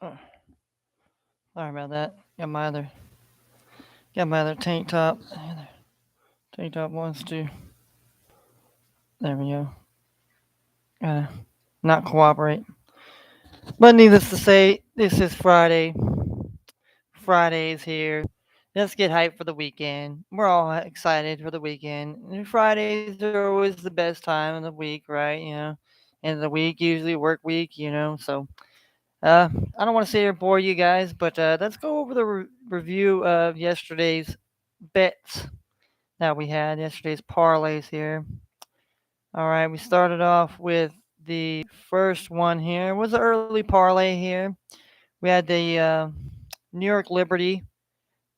Oh, sorry about that. Got my other tank top. Tank top wants to. There we go. Gotta not cooperate. But needless to say, this is Friday. Friday's here. Let's get hyped for the weekend. We're all excited for the weekend. And Fridays are always the best time of the week, right? End of the week, usually work week. So, I don't want to sit here and bore you guys, but let's go over the review of yesterday's bets that we had. Yesterday's parlays here. All right, we started off with the first one here. It was an early parlay here. We had the New York Liberty,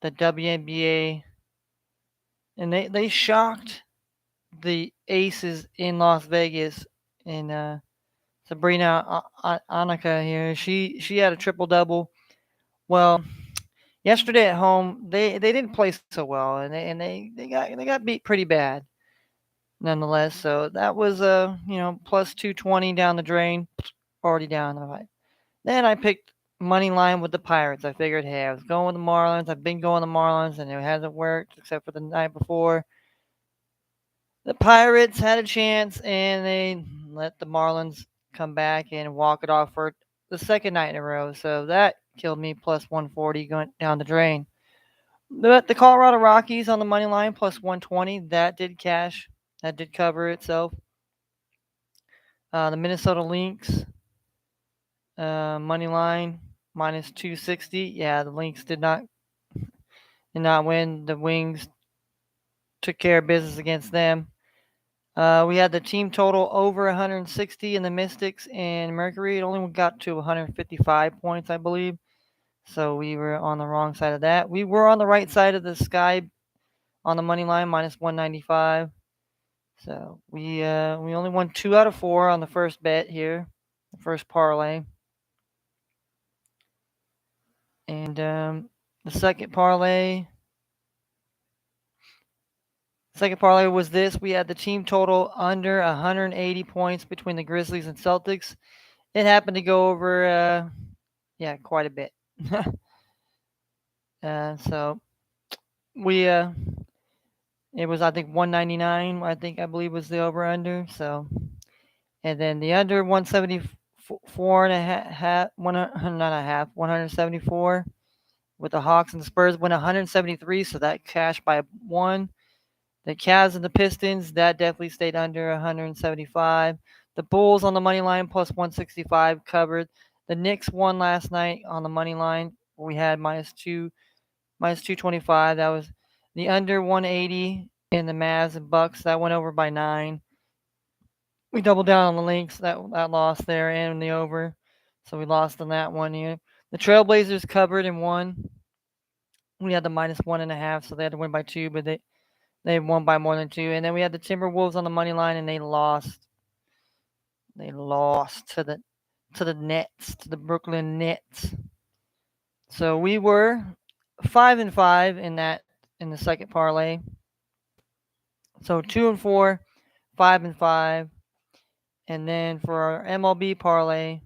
the WNBA, and they shocked the Aces in Las Vegas. And Sabrina Anika here, she had a triple double. Well, yesterday at home they didn't play so well, and they got beat pretty bad nonetheless. So that was plus 220 down the drain, already down. Then I picked money line with the Pirates. I figured, hey, I was going with the Marlins. I've been going the Marlins, and it hasn't worked except for the night before. The Pirates had a chance, and they let the Marlins come back and walk it off for the second night in a row. So that killed me plus 140 going down the drain. But the Colorado Rockies on the money line plus 120, that did cash. That did cover itself. The Minnesota Lynx money line minus 260. Yeah, the Lynx did not win. The Wings took care of business against them. We had the team total over 160 in the Mystics and Mercury. It only got to 155 points, I believe. So we were on the wrong side of that. We were on the right side of the sky on the money line, minus 195. So we only won 2 out of 4 on the first bet here, the first parlay. And the second parlay was this. We had the team total under 180 points between the Grizzlies and Celtics. It happened to go over, yeah, quite a bit. So we, it was I think 199. I believe was the over under. So and then the under 174 and a half, not a half, 174 with the Hawks and the Spurs went 173. So that cashed by one. The Cavs and the Pistons, that definitely stayed under 175. The Bulls on the money line plus 165 covered. The Knicks won last night on the money line. We had minus 225. That was the under 180 in the Mavs and Bucks. That went over by 9. We doubled down on the Lynx. That lost there and the over. So we lost on that one here. The Trailblazers covered and won. We had the minus 1.5, so they had to win by 2, but they won by more than 2. And then we had the Timberwolves on the money line, and they lost. They lost to the Nets, to the Brooklyn Nets. So we were 5-5 in the second parlay. So 2-4, 5-5, and then for our MLB parlay,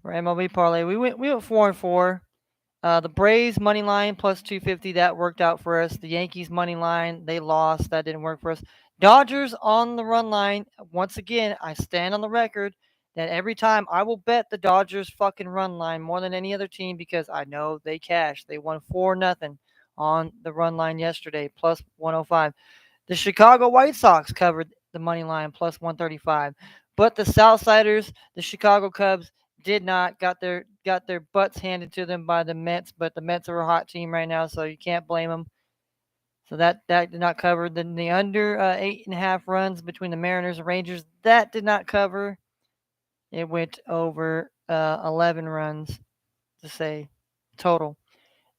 we went 4-4. The Braves money line plus 250, that worked out for us. The Yankees money line, they lost. That didn't work for us. Dodgers on the run line. Once again, I stand on the record that every time I will bet the Dodgers fucking run line more than any other team because I know they cashed. They won 4-0 on the run line yesterday, plus 105. The Chicago White Sox covered the money line plus 135. But the Southsiders, the Chicago Cubs, did not got their butts handed to them by the Mets, but the Mets are a hot team right now, so you can't blame them. So that did not cover. Then the under 8.5 runs between the Mariners and Rangers, that did not cover. It went over 11 runs to say total.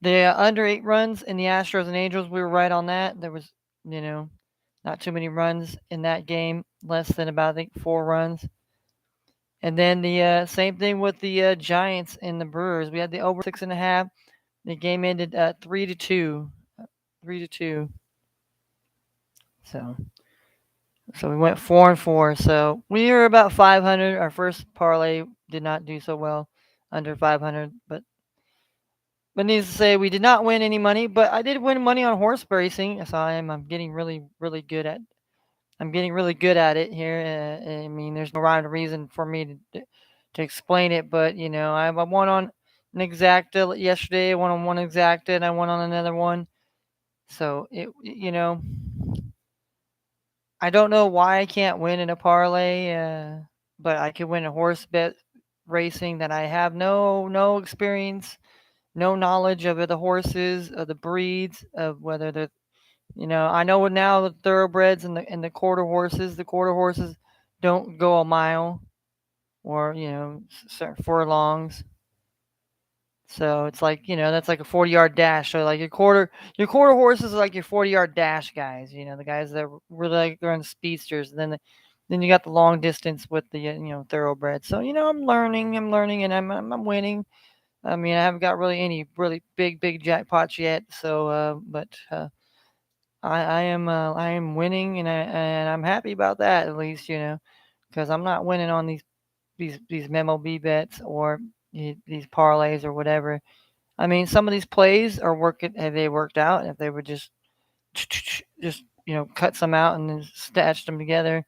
The under 8 runs in the Astros and Angels, we were right on that. There was, you know, not too many runs in that game, less than about I think 4 runs. And then the same thing with the Giants and the Brewers. We had the over 6.5. The game ended 3-2, 3-2. So we went 4-4. So we were about 500. Our first parlay did not do so well. under 500. But needless to say, we did not win any money. But I did win money on horse racing, so I'm getting really good at. I'm getting really good at it here. I mean, there's no rhyme or reason for me to explain it, but I won on an exacta yesterday. I won on one exacta, and I won on another one. So I don't know why I can't win in a parlay, but I could win a horse bet racing that I have no experience, no knowledge of the horses, of the breeds, of whether they're I know now the thoroughbreds and the quarter horses. The quarter horses don't go a mile or certain furlongs. So it's like that's like a 40-yard dash. So like your quarter horses are like your 40-yard dash guys. The guys that really like run speedsters. And then you got the long distance with the thoroughbreds. So I'm learning, and I'm winning. I mean, I haven't got really any really big jackpots yet. So but I am winning, and I'm happy about that at least. Because I'm not winning on these MLB bets or these parlays or whatever. I mean, some of these plays are working. Have they worked out? If they would just cut some out and then stitched them together,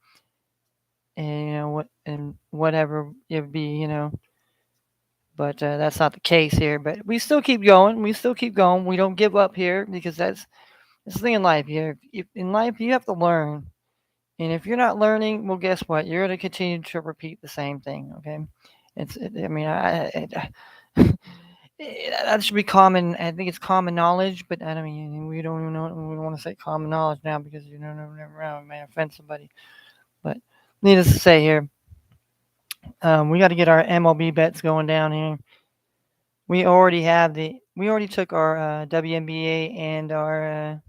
and whatever it would be, But that's not the case here. But we still keep going. We still keep going. We don't give up here because that's the thing in life. Here, in life, you have to learn. And if you're not learning, well, guess what? You're going to continue to repeat the same thing. Okay, I mean, that should be common. I think it's common knowledge, but I mean, we don't even know. We don't want to say common knowledge now because never around. It may offend somebody. But needless to say, here, we got to get our MLB bets going down here. We already took our WNBA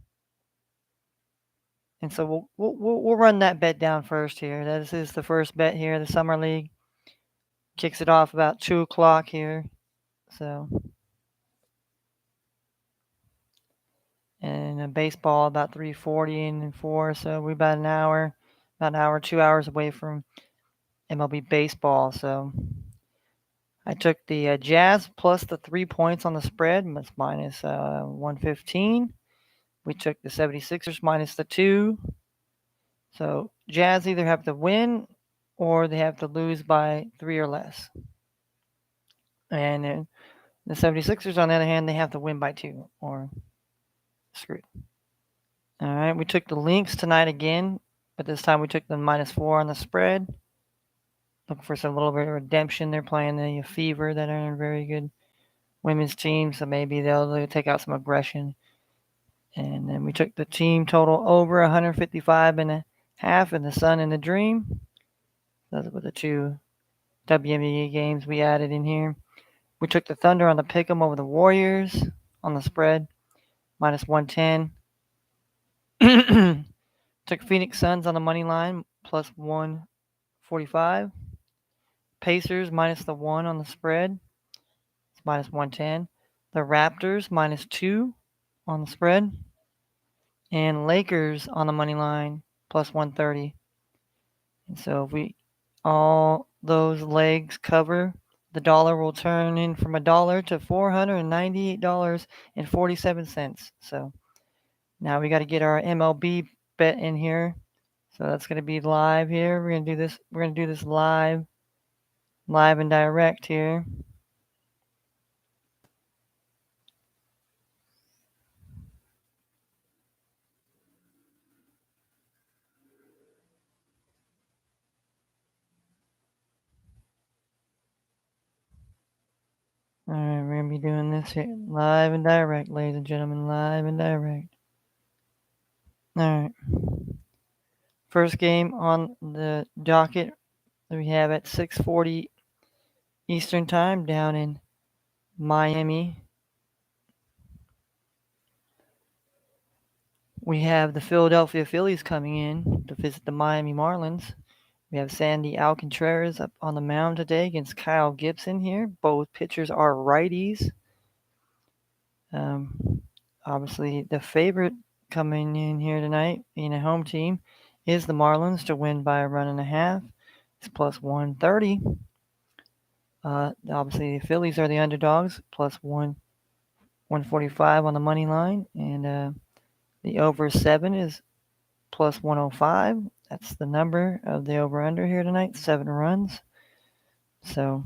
and so we'll run that bet down first here. This is the first bet here. The summer league kicks it off about 2 o'clock here. So and baseball about 3:40 and 4. So we're about an hour, 2 hours away from MLB baseball. So I took the Jazz plus the 3 points on the spread. That's minus 115. We took the 76ers minus the 2. So Jazz either have to win or they have to lose by 3 or less. And the 76ers, on the other hand, they have to win by 2 or screwed. All right, we took the Lynx tonight again, but this time we took the -4 on the spread. Looking for some little bit of redemption. They're playing the Fever that are a very good women's team, so maybe they'll take out some aggression. And then we took the team total over 155.5 in the Sun and the Dream. Those were the two WNBA games we added in here. We took the Thunder on the pick'em over the Warriors on the spread, -110. Took Phoenix Suns on the money line, +145. Pacers minus the 1 on the spread, it's -110. The Raptors -2 on the spread. And Lakers on the money line, +130. And so if all those legs cover, the dollar will turn in from $1 to $498.47. So now we got to get our MLB bet in here. So that's going to be live here. We're going to do this. We're going to do this live and direct here. All right, we're going to be doing this here live and direct, ladies and gentlemen, live and direct. All right. First game on the docket we have at 6:40 Eastern Time down in Miami. We have the Philadelphia Phillies coming in to visit the Miami Marlins. We have Sandy Alcantara up on the mound today against Kyle Gibson here. Both pitchers are righties. Obviously, the favorite coming in here tonight, being a home team, is the Marlins to win by a run and a half. It's +130. Obviously, the Phillies are the underdogs, plus 145 on the money line, and the over 7 is plus 105. That's the number of the over under here tonight, 7 runs. So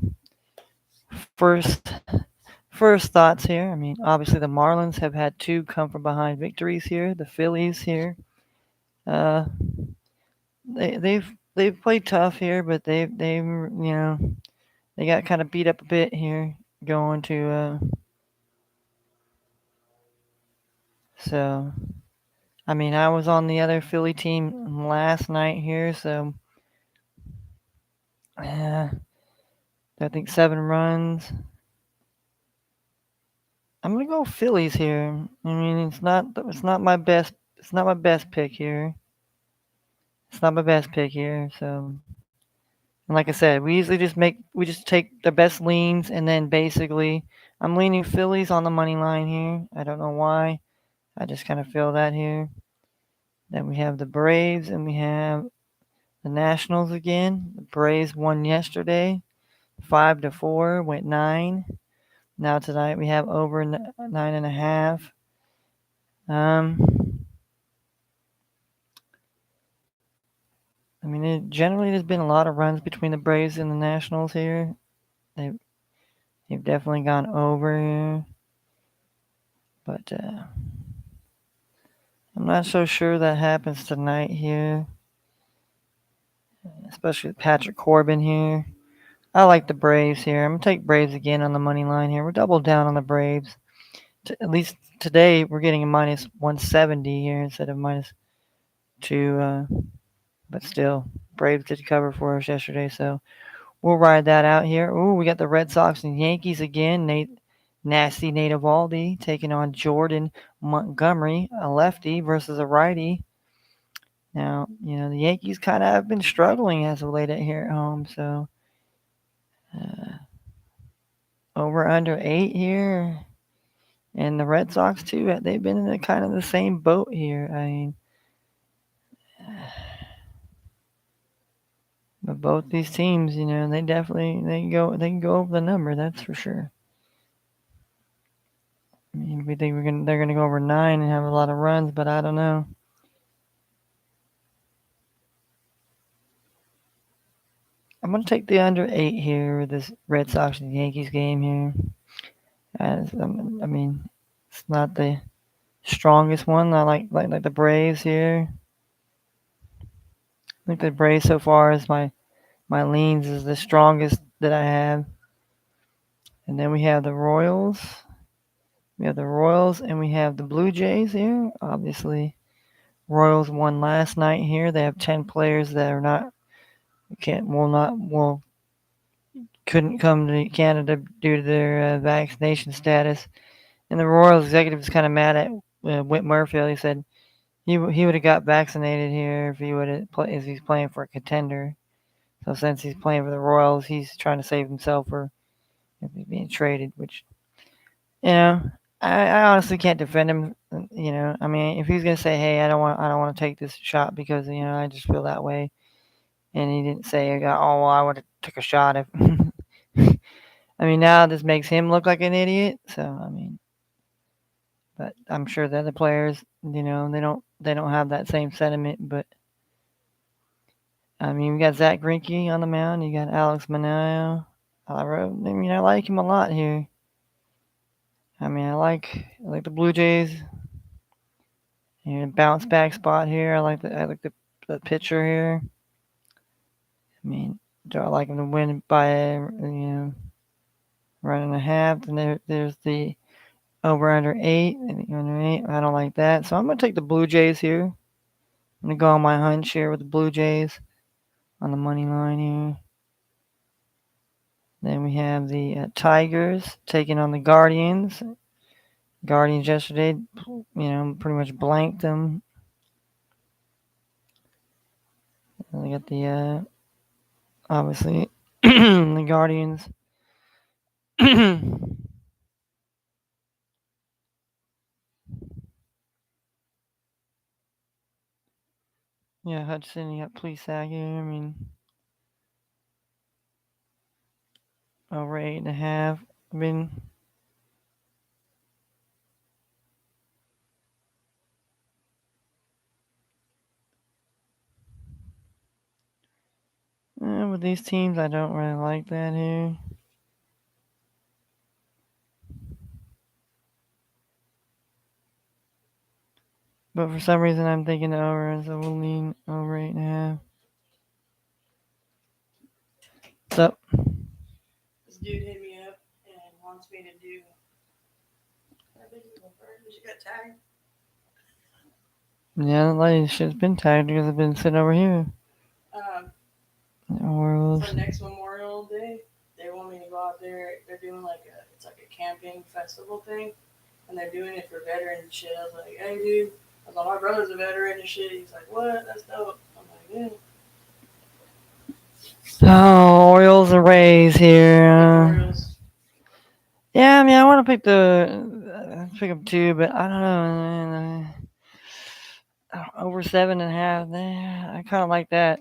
first first thoughts here. I mean, obviously the Marlins have had two come from behind victories here. The Phillies here, uh, they've played tough here, but they've they got kind of beat up a bit here going to so I mean I was on the other Philly team last night here, so uh, I think 7 runs. I'm gonna go Phillies here. I mean it's not my best pick here. It's not my best pick here. So and like I said, we just take the best leans and then basically I'm leaning Phillies on the money line here. I don't know why. I just kind of feel that here. Then we have the Braves and we have the Nationals again. The Braves won yesterday, 5-4, went 9. Now tonight we have over 9.5. Um, I mean, generally there's been a lot of runs between the Braves and the Nationals here. They've they've definitely gone over here, but I'm not so sure that happens tonight here, especially with Patrick Corbin here. I like the Braves here. I'm gonna take Braves again on the money line here. We're double down on the Braves. At least today we're getting a minus 170 here instead of minus 2. But still, Braves did cover for us yesterday, so we'll ride that out here. Ooh, we got the Red Sox and Yankees again. Nasty Nate Eovaldi taking on Jordan Montgomery, a lefty versus a righty. Now, the Yankees kind of have been struggling as of late here at home, so uh, over under 8 here. And the Red Sox too, they've been in kind of the same boat here. I mean, but both these teams, they definitely they can go over the number. That's for sure. I mean, we think they're gonna go over 9 and have a lot of runs, but I don't know. I'm gonna take the under 8 here with this Red Sox and Yankees game here. I mean, it's not the strongest one. I like the Braves here. I think the Braves so far is my leans is the strongest that I have. And then we have the Royals. We have the Royals and we have the Blue Jays here. Obviously, Royals won last night here. They have 10 players that are not can't will not will couldn't come to Canada due to their vaccination status. And the Royals executive is kind of mad at Whit Merrifield. He said he would have got vaccinated here if he would have if he's playing for a contender. So since he's playing for the Royals, he's trying to save himself for if he's being traded, which you know, I honestly can't defend him. I mean, if he's gonna say, "Hey, I don't want to take this shot because I just feel that way," and he didn't say, "Oh, well, I would have took a shot if." I mean, now this makes him look like an idiot. So I mean, but I'm sure the other players, they don't have that same sentiment. But I mean, we got Zach Greinke on the mound. You got Alex Manoah. I like him a lot here. I mean, I like the Blue Jays. Bounce back spot here. I like the pitcher here. I mean, do I like him to win by run and a half? And there's the over under 8. And the under 8. I don't like that, so I'm gonna take the Blue Jays here. I'm gonna go on my hunch here with the Blue Jays on the money line here. Then we have the Tigers taking on the Guardians. Guardians yesterday, pretty much blanked them. And they got the obviously the Guardians. Yeah, Hudson, you got PlayZ here. I mean, over 8.5. I mean, with these teams, I don't really like that here. But for some reason, I'm thinking over, so we'll lean over 8.5. What's up? This dude hit me up and wants me to do. I think you got tagged. Yeah, like shit's been tagged because I've been sitting over here. Um, Orioles. for next Memorial Day, they want me to go out there. They're doing it's like a camping festival thing, and they're doing it for veterans and shit. I was like, hey dude, I was like, my brother's a veteran and shit. He's like, what? That's dope. I'm like, yeah. Oh, Orioles and Rays here. Orioles. Yeah, I mean, I want to pick up two, but I don't know. Man. Over 7.5. I kind of like that.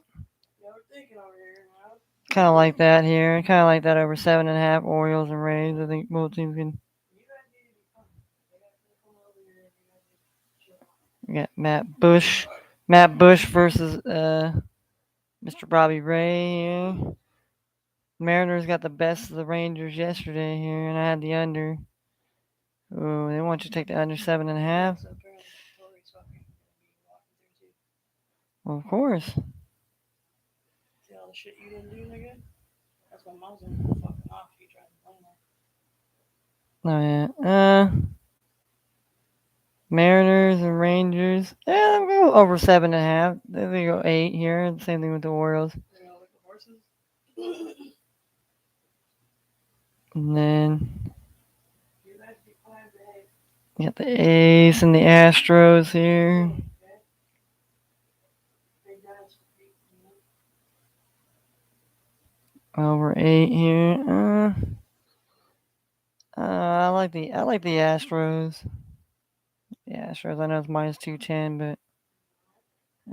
Yeah, we're thinking over here now. Kind of like that here. Kind of like that over 7.5. Orioles and Rays. I think both teams can. You guys need to be fun. They got to come over here and you guys need to chill out. We got Matt Bush versus Mr. Bobby Ray here. Mariners got the best of the Rangers yesterday here, and I had the under. Oh, they want you to take the under 7.5. So apparently, Tori's fucking gonna be walking through too. Well, of course. See all the shit you didn't do, nigga? That's why mom's gonna go fucking off if you try to blame her. Oh yeah. Mariners and Rangers. Yeah, I'll go over 7.5. Then they go 8 here. Same thing with the Orioles. They're gonna lick the horses. And then You guys be quiet, behave. you got the A's and the Astros here. Okay? Big guys. Over 8 here. I like the Astros. The Astros. I know it's minus 210, but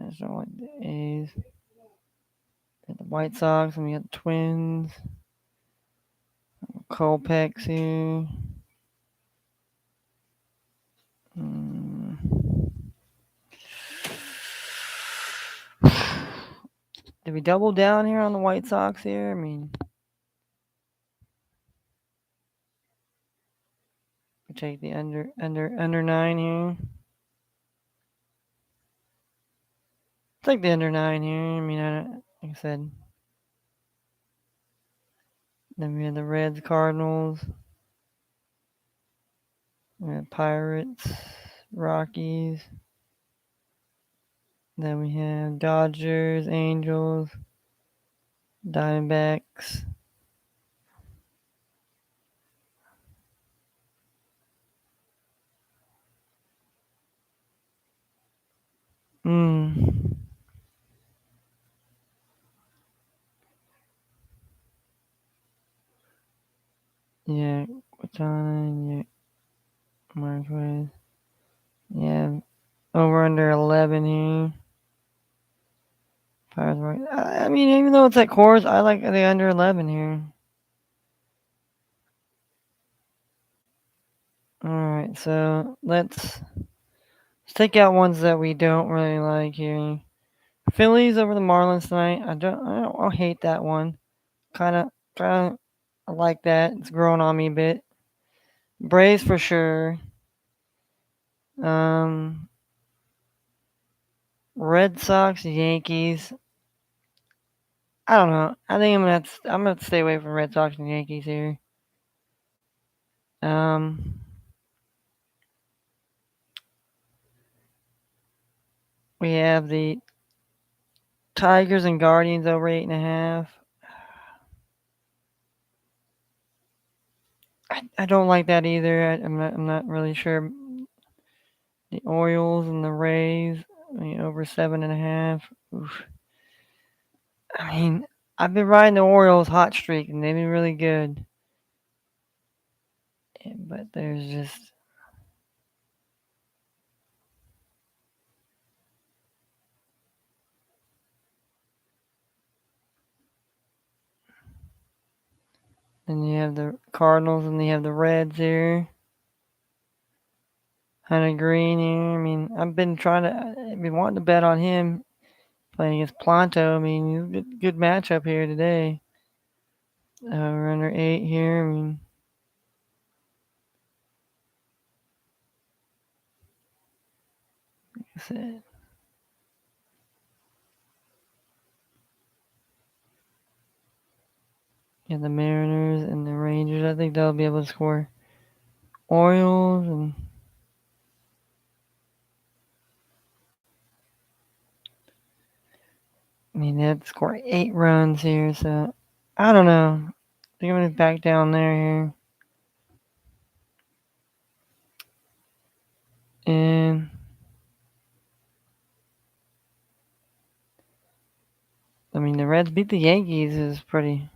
I just don't like the A's. Got the White Sox and we got the Twins. Colpex here. Mm. Did we double down here on the White Sox here? I mean, we take the under 9 here. Take the under 9 here. I mean, like I said. Then we had the Reds, Cardinals. We had Pirates, Rockies. Then we have Dodgers, Angels, Diamondbacks. Mm. Yeah, Quintana, yeah, Marquez. Yeah, over under 11 here. Pirates, I mean, even though it's at Coors, I like the under 11 here. All right, so let's take out ones that we don't really like here. Phillies over the Marlins tonight. I don't hate that one. Kind of, I like that. It's growing on me a bit. Braves for sure. Um, Red Sox, Yankees. I don't know. I think I'm gonna stay away from Red Sox and Yankees here. Um, we have the Tigers and Guardians over 8.5. I don't like that either. I'm not really sure. The Orioles and the Rays, I mean, over 7.5. Oof. I mean, I've been riding the Orioles hot streak and they've been really good. But there's just Then you have the Cardinals and you have the Reds here. Hunter Green here. I mean, I've been wanting to bet on him playing against Planto. I mean, good matchup here today. Runner 8 here. I mean, like I said, yeah, the Mariners and the Rangers. I think they'll be able to score. Orioles and I mean, they had to score 8 runs here, so I don't know. I think I'm gonna back down there here. And I mean, the Reds beat the Yankees is pretty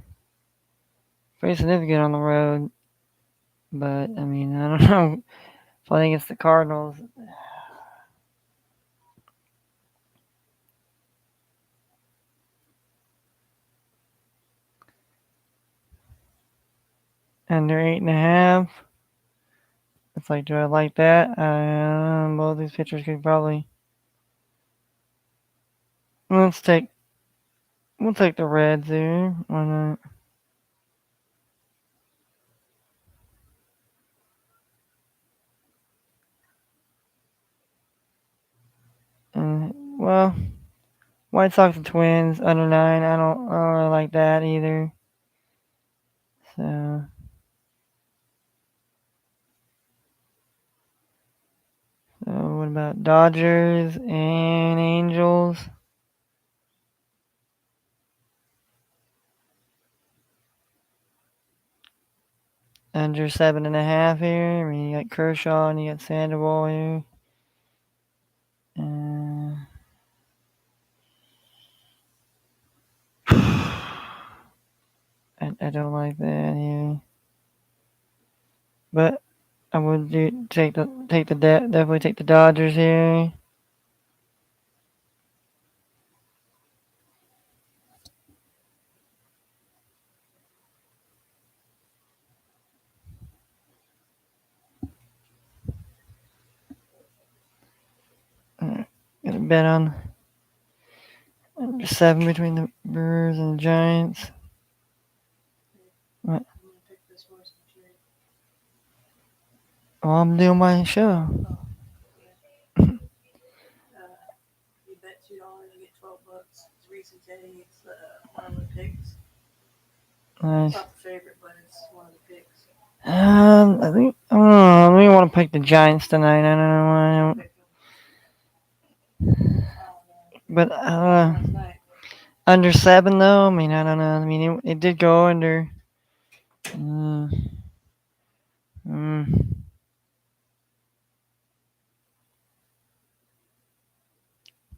significant on the road. But I mean, I don't know. Playing against the Cardinals, under 8.5. It's like, do I like that? Both these pitchers could probably. Let's take. We'll take the Reds here. Why not? Well, White Sox and Twins under 9. I don't really like that either. So what about Dodgers and Angels? Under 7.5 here. I mean, you got Kershaw and you got Sandoval here. Uh, I don't like that here. But I would definitely take the Dodgers here. Got a bet on under 7 between the Brewers and the Giants. What? I'm gonna pick this horse and trade. Oh, I'm doing my show. You bet $2, you get $12. It's Reese's Eggs, one of the picks. Nice. It's not the favorite, but it's one of the picks. I think I don't know. I think I want to pick the Giants tonight. I don't know why. I don't, Pick 'em. but Last night. under 7 though. I mean, I don't know. I mean, it did go under. Uh, mm,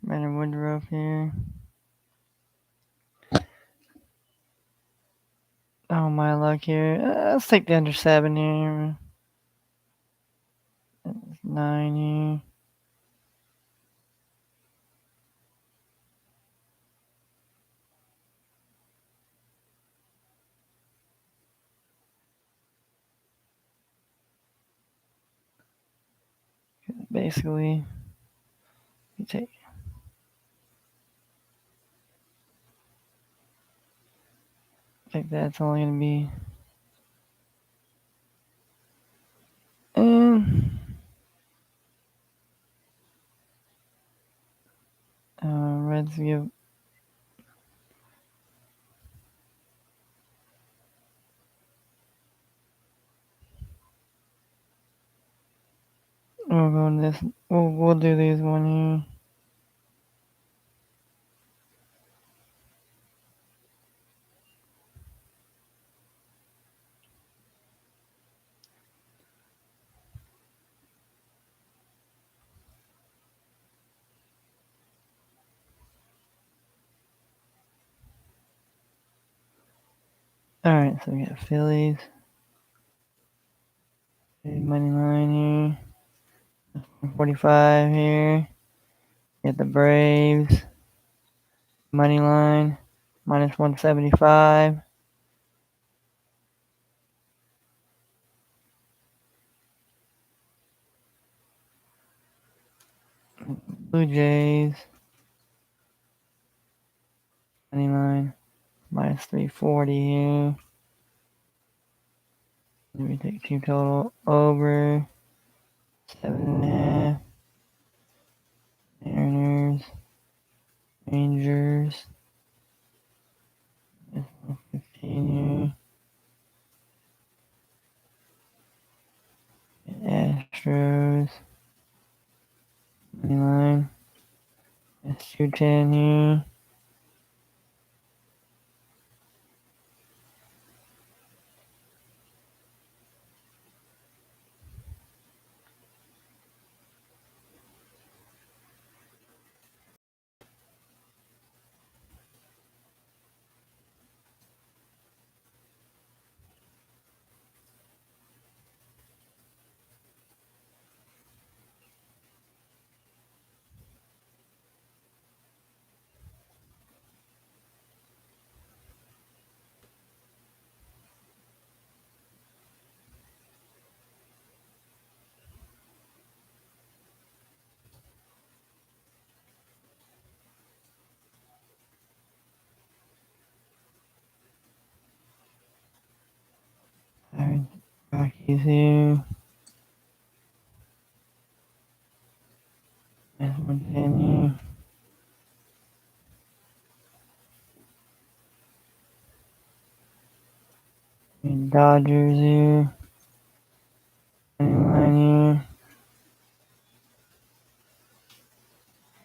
Brandon Woodruff here. Oh my luck here. Let's take the under 7 here. 9 here. Basically, you take. I think that's only gonna be. And Reds give. We'll go to this. We'll do these one here. All right, so we got Phillies. Money line here. 45 here. Get the Braves. Money line. Minus 175. Blue Jays, money line, minus 340 here. Let me take team total over 7.5. Mariners, Rangers, 15 here. Astros, money line, that's 210 here. Alright, Rockies here. That's 110 here. And Dodgers here. Money line here.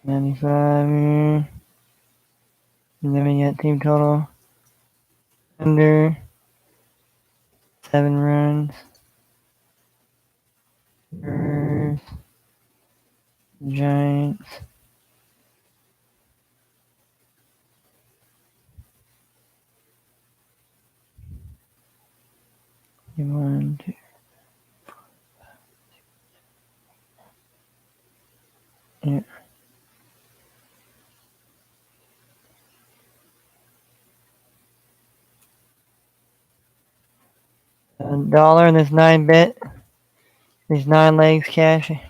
95 here. And then we got team total under 7 runs. Brewers, Giants. One, two. Yeah. $1 and this 9 bet. These 9 legs cash. Here,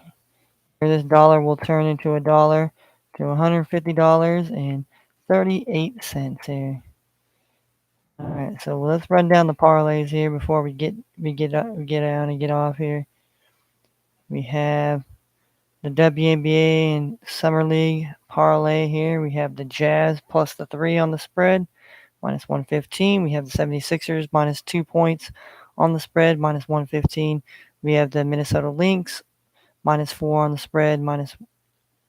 this dollar will turn into $1 to $150.38 here. All right, so let's run down the parlays here before we get out and get off here. We have the WNBA and Summer League parlay here. We have the Jazz plus the 3 on the spread, minus 115. We have the 76ers minus 2 points on the spread, minus 115. We have the Minnesota Lynx minus 4 on the spread, minus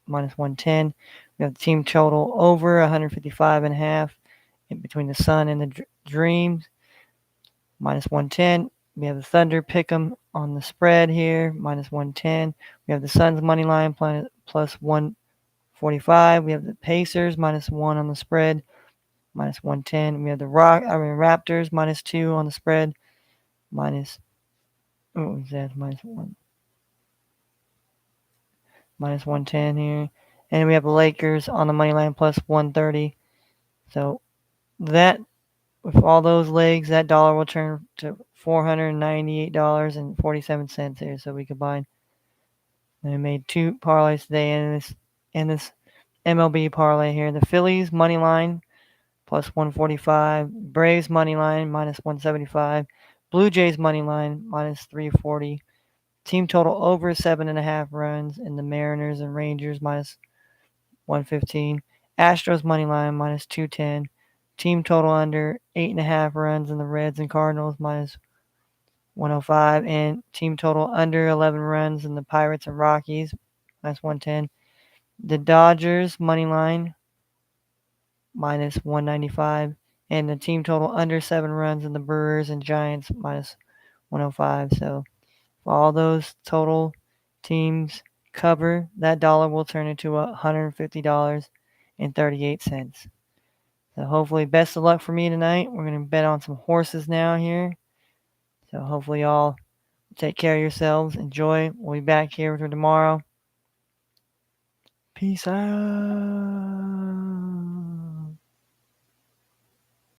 110. We have the team total over 155.5 in between the Sun and the Dreams, minus 110. We have the Thunder pick 'em on the spread here, minus 110. We have the Suns money line plus 145. We have the Pacers minus 1 on the spread, minus 110. We have the Raptors minus 2 on the spread, minus what was that? Minus 110 here. And we have the Lakers on the money line plus 130. So that, with all those legs, that dollar will turn to $498.47 here. So we combined. And we made 2 parlays today, and this MLB parlay here. The Phillies money line plus 145, Braves money line minus 175, Blue Jays money line minus 340, team total over 7.5 runs, and the Mariners and Rangers minus 115, Astros money line minus 210, team total under 8.5 runs, and the Reds and Cardinals minus 105, and team total under 11 runs, and the Pirates and Rockies minus 110. The Dodgers money line minus 195, and the team total under 7 runs, and the Brewers and Giants minus 105. So if all those total teams cover, that dollar will turn into $150.38. So hopefully, best of luck for me tonight. We're going to bet on some horses now here. So hopefully y'all take care of yourselves. Enjoy. We'll be back here with her tomorrow. Peace out.